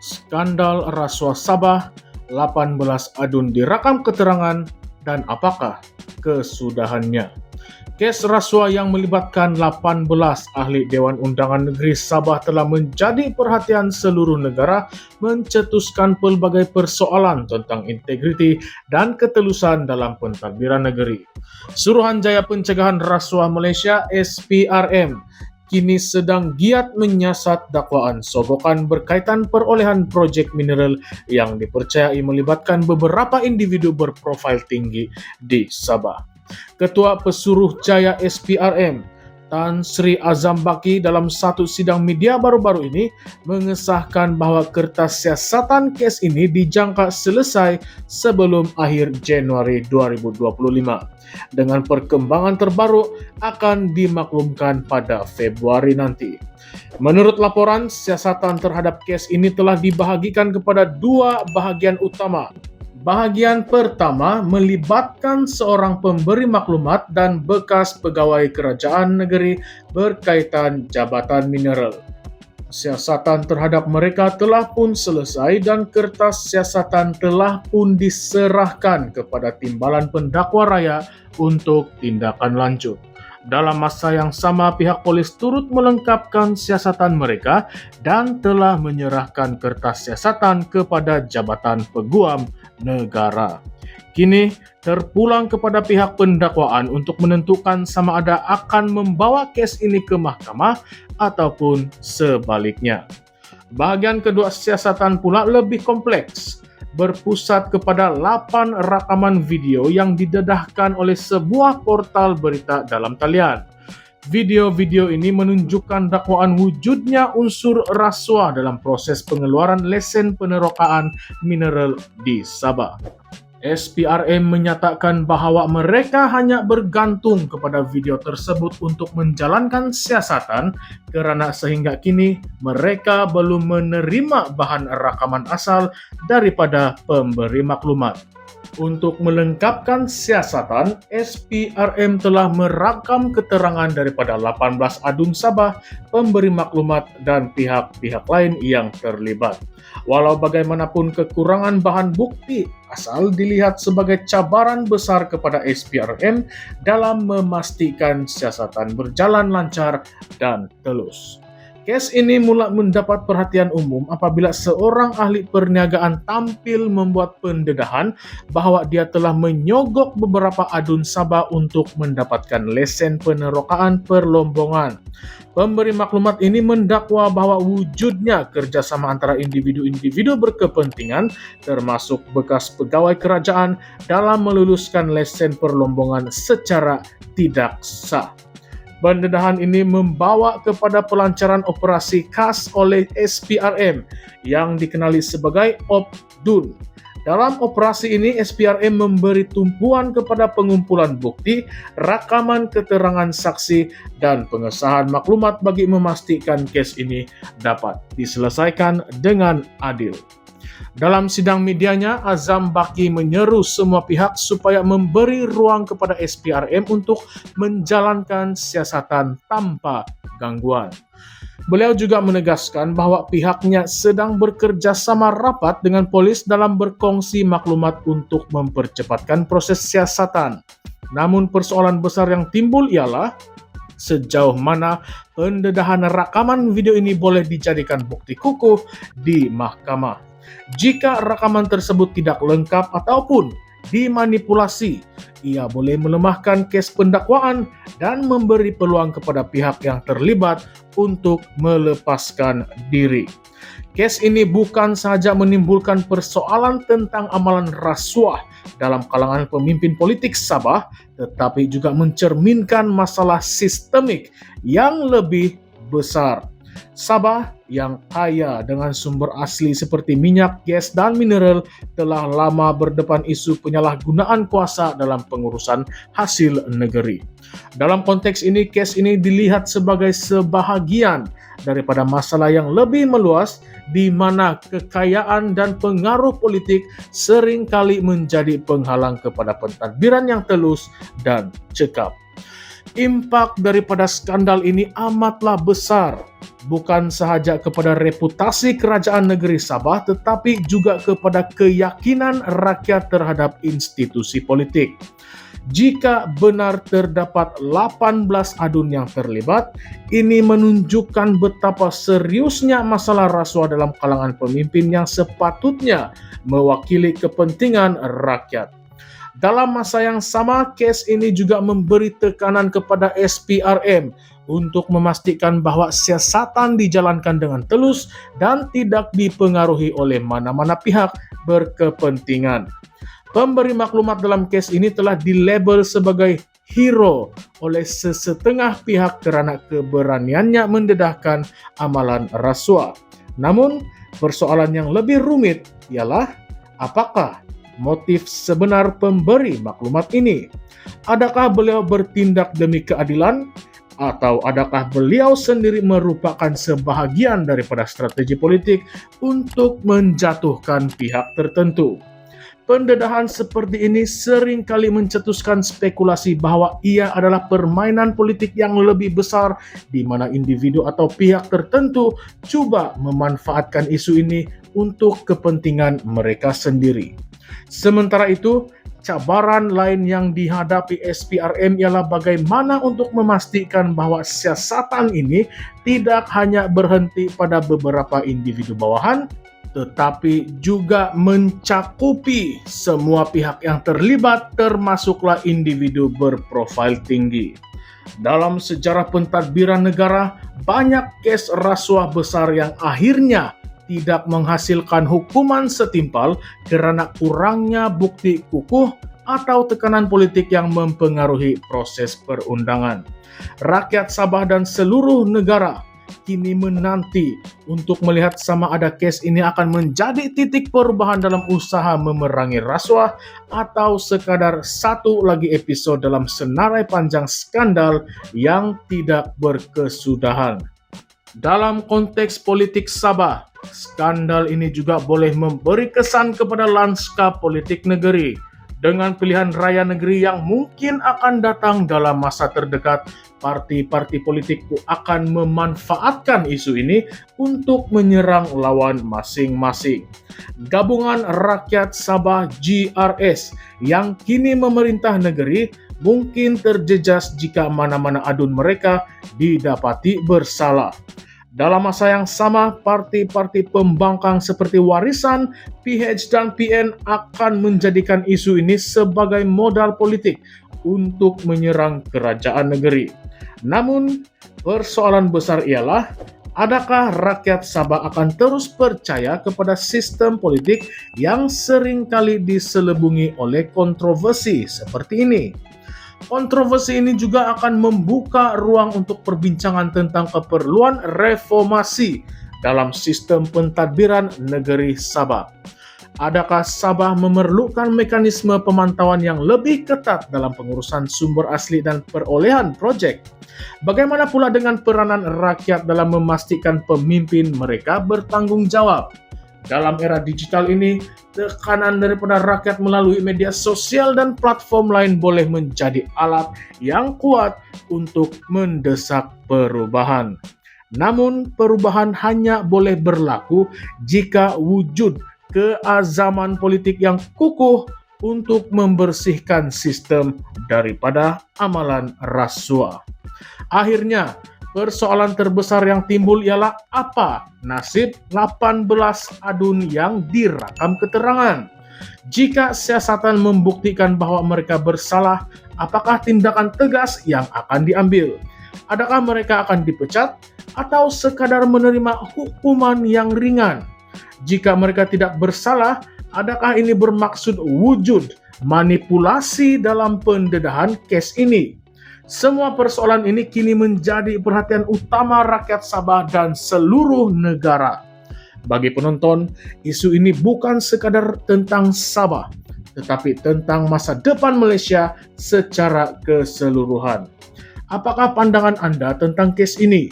Skandal rasuah Sabah, 18 adun direkam keterangan, dan apakah kesudahannya? Kes rasuah yang melibatkan 18 ahli Dewan Undangan Negeri Sabah telah menjadi perhatian seluruh negara, mencetuskan pelbagai persoalan tentang integriti dan ketelusan dalam pentadbiran negeri. Suruhanjaya Pencegahan Rasuah Malaysia (SPRM) kini sedang giat menyiasat dakwaan sogokan berkaitan perolehan projek mineral yang dipercayai melibatkan beberapa individu berprofil tinggi di Sabah. Ketua Pesuruhjaya SPRM, Tan Sri Azam Baki, dalam satu sidang media baru-baru ini mengesahkan bahawa kertas siasatan kes ini dijangka selesai sebelum akhir Januari 2025. Dengan perkembangan terbaru akan dimaklumkan pada Februari nanti. Menurut laporan, siasatan terhadap kes ini telah dibahagikan kepada dua bahagian utama. Bahagian pertama melibatkan seorang pemberi maklumat dan bekas pegawai kerajaan negeri berkaitan jabatan mineral. Siasatan terhadap mereka telah pun selesai dan kertas siasatan telah pun diserahkan kepada Timbalan Pendakwa Raya untuk tindakan lanjut. Dalam masa yang sama, pihak polis turut melengkapkan siasatan mereka dan telah menyerahkan kertas siasatan kepada Jabatan Peguam Negara. Kini terpulang kepada pihak pendakwaan untuk menentukan sama ada akan membawa kes ini ke mahkamah ataupun sebaliknya. Bahagian kedua siasatan pula lebih kompleks, berpusat kepada 8 rakaman video yang didedahkan oleh sebuah portal berita dalam talian. Video-video ini menunjukkan dakwaan wujudnya unsur rasuah dalam proses pengeluaran lesen penerokaan mineral di Sabah. SPRM menyatakan bahawa mereka hanya bergantung kepada video tersebut untuk menjalankan siasatan kerana sehingga kini mereka belum menerima bahan rakaman asal daripada pemberi maklumat. Untuk melengkapkan siasatan, SPRM telah merakam keterangan daripada 18 adun Sabah, pemberi maklumat dan pihak-pihak lain yang terlibat. Walau bagaimanapun, kekurangan bahan bukti asal dilihat sebagai cabaran besar kepada SPRM dalam memastikan siasatan berjalan lancar dan telus. Kes ini mula mendapat perhatian umum apabila seorang ahli perniagaan tampil membuat pendedahan bahawa dia telah menyogok beberapa adun Sabah untuk mendapatkan lesen penerokaan perlombongan. Pemberi maklumat ini mendakwa bahawa wujudnya kerjasama antara individu-individu berkepentingan termasuk bekas pegawai kerajaan dalam meluluskan lesen perlombongan secara tidak sah. Pendedahan ini membawa kepada pelancaran operasi khas oleh SPRM yang dikenali sebagai OPDUN. Dalam operasi ini, SPRM memberi tumpuan kepada pengumpulan bukti, rakaman keterangan saksi, dan pengesahan maklumat bagi memastikan kes ini dapat diselesaikan dengan adil. Dalam sidang medianya, Azam Baki menyeru semua pihak supaya memberi ruang kepada SPRM untuk menjalankan siasatan tanpa gangguan. Beliau juga menegaskan bahawa pihaknya sedang bekerja sama rapat dengan polis dalam berkongsi maklumat untuk mempercepatkan proses siasatan. Namun persoalan besar yang timbul ialah sejauh mana pendedahan rakaman video ini boleh dijadikan bukti kukuh di mahkamah. Jika rakaman tersebut tidak lengkap ataupun dimanipulasi, ia boleh melemahkan kes pendakwaan dan memberi peluang kepada pihak yang terlibat untuk melepaskan diri. Kes ini bukan sahaja menimbulkan persoalan tentang amalan rasuah dalam kalangan pemimpin politik Sabah, tetapi juga mencerminkan masalah sistemik yang lebih besar. Sabah yang kaya dengan sumber asli seperti minyak, gas, dan mineral telah lama berdepan isu penyalahgunaan kuasa dalam pengurusan hasil negeri. Dalam konteks ini, kes ini dilihat sebagai sebahagian daripada masalah yang lebih meluas di mana kekayaan dan pengaruh politik seringkali menjadi penghalang kepada pentadbiran yang telus dan cekap. Impak daripada skandal ini amatlah besar bukan sahaja kepada reputasi kerajaan negeri Sabah tetapi juga kepada keyakinan rakyat terhadap institusi politik. Jika benar terdapat 18 adun yang terlibat, ini menunjukkan betapa seriusnya masalah rasuah dalam kalangan pemimpin yang sepatutnya mewakili kepentingan rakyat. Dalam masa yang sama, kes ini juga memberi tekanan kepada SPRM untuk memastikan bahwa siasatan dijalankan dengan telus dan tidak dipengaruhi oleh mana-mana pihak berkepentingan. Pemberi maklumat dalam kes ini telah dilabel sebagai hero oleh sesetengah pihak kerana keberaniannya mendedahkan amalan rasuah. Namun, persoalan yang lebih rumit ialah apakah motif sebenar pemberi maklumat ini? Adakah beliau bertindak demi keadilan? Atau adakah beliau sendiri merupakan sebahagian daripada strategi politik untuk menjatuhkan pihak tertentu? Pendedahan seperti ini seringkali mencetuskan spekulasi bahwa ia adalah permainan politik yang lebih besar di mana individu atau pihak tertentu cuba memanfaatkan isu ini untuk kepentingan mereka sendiri. Sementara itu, cabaran lain yang dihadapi SPRM ialah bagaimana untuk memastikan bahwa siasatan ini tidak hanya berhenti pada beberapa individu bawahan, tetapi juga mencakupi semua pihak yang terlibat, termasuklah individu berprofil tinggi. Dalam sejarah pentadbiran negara, banyak kes rasuah besar yang akhirnya tidak menghasilkan hukuman setimpal kerana kurangnya bukti kukuh atau tekanan politik yang mempengaruhi proses perundangan. Rakyat Sabah dan seluruh negara kini menanti untuk melihat sama ada kes ini akan menjadi titik perubahan dalam usaha memerangi rasuah atau sekadar satu lagi episod dalam senarai panjang skandal yang tidak berkesudahan. Dalam konteks politik Sabah, skandal ini juga boleh memberi kesan kepada lanskap politik negeri. Dengan pilihan raya negeri yang mungkin akan datang dalam masa terdekat, parti-parti politik akan memanfaatkan isu ini untuk menyerang lawan masing-masing. Gabungan Rakyat Sabah GRS yang kini memerintah negeri mungkin terjejas jika mana-mana adun mereka didapati bersalah. Dalam masa yang sama, parti-parti pembangkang seperti Warisan, PH dan PN akan menjadikan isu ini sebagai modal politik untuk menyerang kerajaan negeri. Namun, persoalan besar ialah, adakah rakyat Sabah akan terus percaya kepada sistem politik yang seringkali diselubungi oleh kontroversi seperti ini? Kontroversi ini juga akan membuka ruang untuk perbincangan tentang keperluan reformasi dalam sistem pentadbiran negeri Sabah. Adakah Sabah memerlukan mekanisme pemantauan yang lebih ketat dalam pengurusan sumber asli dan perolehan projek? Bagaimana pula dengan peranan rakyat dalam memastikan pemimpin mereka bertanggung jawab? Dalam era digital ini, tekanan daripada rakyat melalui media sosial dan platform lain boleh menjadi alat yang kuat untuk mendesak perubahan. Namun, perubahan hanya boleh berlaku jika wujud keazaman politik yang kukuh untuk membersihkan sistem daripada amalan rasuah. Akhirnya, persoalan terbesar yang timbul ialah apa nasib 18 adun yang direkam keterangan. Jika siasatan membuktikan bahwa mereka bersalah, apakah tindakan tegas yang akan diambil? Adakah mereka akan dipecat atau sekadar menerima hukuman yang ringan? Jika mereka tidak bersalah, adakah ini bermaksud wujud manipulasi dalam pendedahan kes ini? Semua persoalan ini kini menjadi perhatian utama rakyat Sabah dan seluruh negara. Bagi penonton, isu ini bukan sekadar tentang Sabah, tetapi tentang masa depan Malaysia secara keseluruhan. Apakah pandangan Anda tentang kes ini?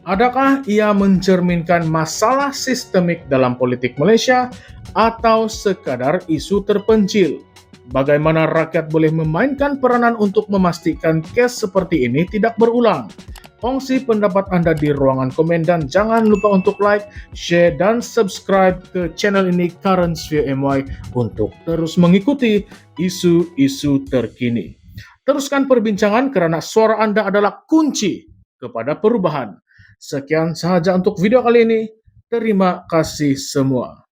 Adakah ia mencerminkan masalah sistemik dalam politik Malaysia atau sekadar isu terpencil? Bagaimana rakyat boleh memainkan peranan untuk memastikan kes seperti ini tidak berulang? Kongsi pendapat Anda di ruangan komen dan jangan lupa untuk like, share, dan subscribe ke channel ini Currentsphere MY untuk terus mengikuti isu-isu terkini. Teruskan perbincangan karena suara Anda adalah kunci kepada perubahan. Sekian sahaja untuk video kali ini. Terima kasih semua.